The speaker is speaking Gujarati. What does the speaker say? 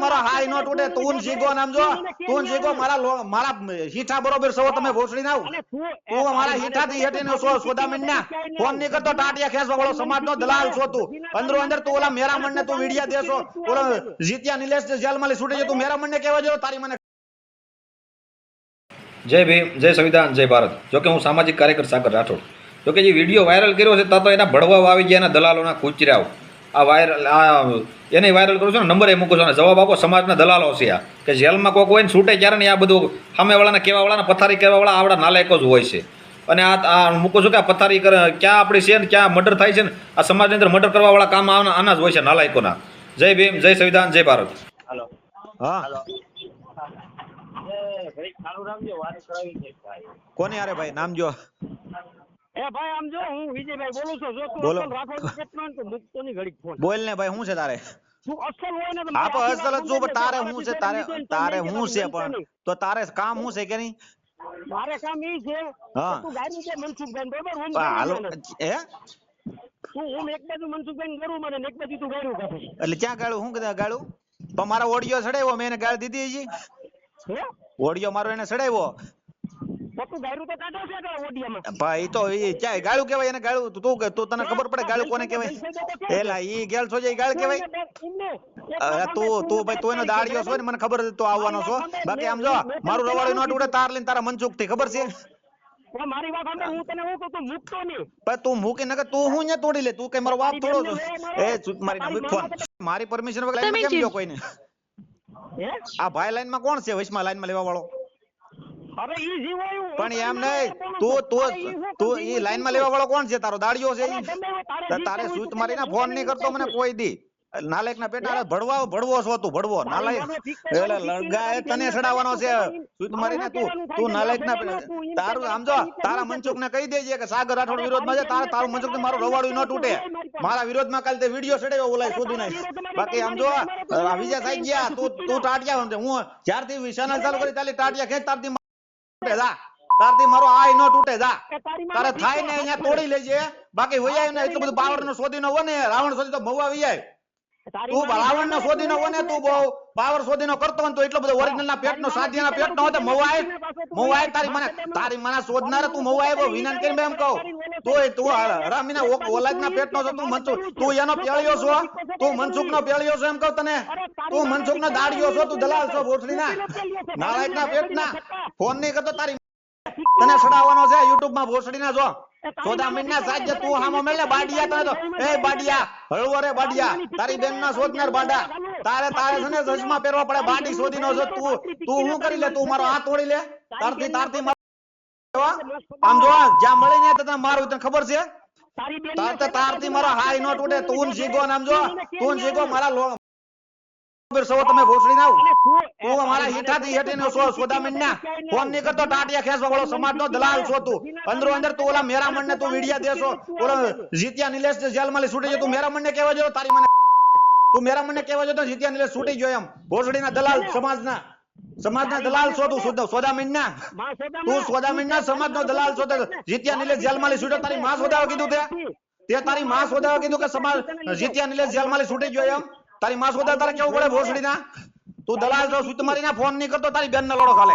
મારો હાઈ નો તૂટે તું શીખો નામ જો તું શીખો મારા હીઠા બરોબર છો તમે ભોસડી નાવ તું મારા હીઠા થી હેઠી નો સોદામણ ના ફોન નહીં કરતો ટાટિયા ખેસવા વાળો સમાજ નો દલાલ છો તું અંદરો અંદર તું ઓલા મેરામણ ને તું વિડિયા દેશો ઓલા જીત્યા નિલેશ જેલ માં છૂટી તું મેરામણ ને કહેવા જો તારી મને જય ભીમ જય સંવિધાન જય ભારત. જોકે હું સામાજિક કાર્યકર સાગર રાઠોડ. જોકે જે વિડીયો વાયરલ કર્યો છે ત્યાં તો એના ભડવા આવી ગયા એના દલાલોના કૂચર્યાઓ આ વાયરલ એને વાયરલ કરું છું ને નંબર એ મૂકું છું ને જવાબ આપો સમાજના દલાલો છે આ કે જેલમાં કોઈક હોય ને છૂટે ત્યારે ને આ બધું સામેવાળાને કહેવાવાળાને પથારી કહેવાવાળા આવડા નાલાયકો જ હોય છે. અને આ મૂકું છું કે આ પથારી ક્યાં આપણી છે ને ક્યાં મર્ડર થાય છે ને આ સમાજની અંદર મર્ડર કરવાવાળા કામ આના જ હોય છે નાલાયકોના. જય ભીમ જય સંવિધાન જય ભારત. હા કોને યાર ભાઈ નામ જો ભાઈ આમ જો હું વિજયભાઈ બોલું છું જો તું બોલો રાઠોડ કેટલો તો મુકતો ની ઘડી ફોન બોલ ને ભાઈ શું છે તારે તું અસલ હોય ને તો હા પણ અસલ જ છું પણ તારે શું છે તારે શું છે પણ તો તારે કામ શું છે કે નહીં મારે કામ ઈ છે હા તું ગાડી છે મનસુખભાઈ બરોબર હું હાલો હે હું એક બાજુ મનસુખભાઈ કરું મને એક બાજુ તું ગાડું કાઢે એટલે ક્યાં ગાળું શું કીધું ગાળું પણ મારા ઓડિયો ચડાવ્યો મેં એને ગાળ દીધી હજી હે ઓડિયો મારો એને ચડાવ્યો તો તું ગાડું તો કાઢો છે કે ઓડિયામાં ભાઈ તો એ ક્યાં ગાળું કહેવાય એને ગાળું તું તને ખબર પડે ગાળું કોને કહેવાય એલા ઈ ગેલ છો જે ગાળ કહેવાય તું ભાઈ તું એનો દાડિયો છો ને મને ખબર તો આવવાનો છો બાકી આમ જો મારું રવાડું નોટ ઉડે તાર લઈને તારા મનસુખ થી ખબર છે મારી વાત સાંભળ હું તને હું કહું તું મૂકતો નહીં પણ તું મૂકી નકર તું હું ને તોડી લે તું કઈ મારો બાપ થોડો છો એ ચૂપ મારી નામ ફોન મારી પરમિશન વગર લાઈન માં કેમ ગયો કોઈને હે આ ભાઈ લાઈન માં કોણ છે વચમાં લાઈન માં લેવા વાળો અરે ઈ જીવાયું પણ એમ નહીં તું ઈ લાઈન માં લેવા વાળો કોણ છે તારો દાડિયો છે ઈ તારે સૂત મારીને ફોન નહીં કરતો મને કોઈ દી નાલાયક ના પેટા ભડવો છો તું ભડવો નાલાયક એટલે લડગાએ તને સડાવવાનો છે સૂત મારીને તું નાલાયક ના તારું આમ જો તારા મનસુખ ને કહી દેજે કે સાગર રાઠોડ વિરોધમાં છે તારું મનસુખ થી મારું રવાડું ન તૂટે મારા વિરોધમાં કાલે તે વિડિયો સડાવ્યો ઓલાય શોધી નાખ બાકી આમ જો વિજય થઈ ગયા તું ટાટિયા હું જ્યારથી ચેનલ ચાલુ કરી તાલી ટાટિયા ખેંચ તારથી તારથી મારો આય નો તૂટે જા તારે થાય ને અહીંયા તોડી લેજે બાકી વૈયા ને એટલું બધું પાવર નો શોધી નો હોય રાવણ શોધી તો મહુવા વિયાય તું રાવણ નો શોધી નો હોય ને તું બહુ પાવર શોધી નો કરતો હોય તો એટલો બધો ઓરિજિનલ ના પેટ નો સાધ્ય ના પેટ નો હોય મહુવાય તારી મને શોધનાર તું મહુવાય બહુ વિનાન કરીને એમ કહું તું રામીના ઓલાદ ના પેટ નો છો તું મનસુખ તું એનો પેળ્યો છો તું મનસુખ નો પેળ્યો છો એમ કહું તને તું મનસુખ નો દાડિયો છો તું દલાલ છો ભોસડી ના નાલાયક ના પેટ ના ફોન નહીં કરતો તારી તને સડાવવાનો છે યુટ્યુબ માં ભોસડી ના જો સોદામણ ના સાજ્ય તું હામો મેલે બાડિયા તને તો એ બાડિયા હળવો રે બાડિયા તારી બેન ના શોધનાર બાડા તારે છે ને ચશ્મા પહેરવા પડે બાડી શોધી નો છો તું હું કરી લે તું મારો હાથ તોડી લે તારથી આમ જો જ્યાં મળી ને તને મારું તને ખબર છે તારથી મારો હાઈ નો તૂટે તું શીખો નામ જો તું શીખો મારા તમે ભોસડી નાવ તું અમારા હીઠા થી હેઠી નો સોદામણ ના ફોન નહીં કરતો ટાટિયા ખેસવા વાળો સમાજ નો દલાલ છો તું અંદરો અંદર તું ઓલા મેરામણ ને તું વિડિયા દેશો ઓલા જીત્યા નિલેશ જેલ માં છૂટી જાય તું મેરામણ ને કહેવા જો તારી મને તું મેરામણ ને કહેવા જો તો જીત્યા નિલેશ છૂટી ગયો એમ ભોસડી ના દલાલ સમાજના દલાલ છો તું સોદામણ ના તું સોદામણ ના સમાજ નો દલાલ છો જીત્યા નિલેશ જેલ માં છૂટ્યો તારી માં સોદાવા કીધું તે તારી માં સોદાવા કીધું કે સમાજ જીત્યા નિલેશ જેલ માં છૂટી ગયો એમ તારી માં સોદા તારે કેવું પડે ભોસડી ના તું દલાલ છો સુત મારી ના ફોન નહીં કરતો તારી બેન ના લોડો ખાલે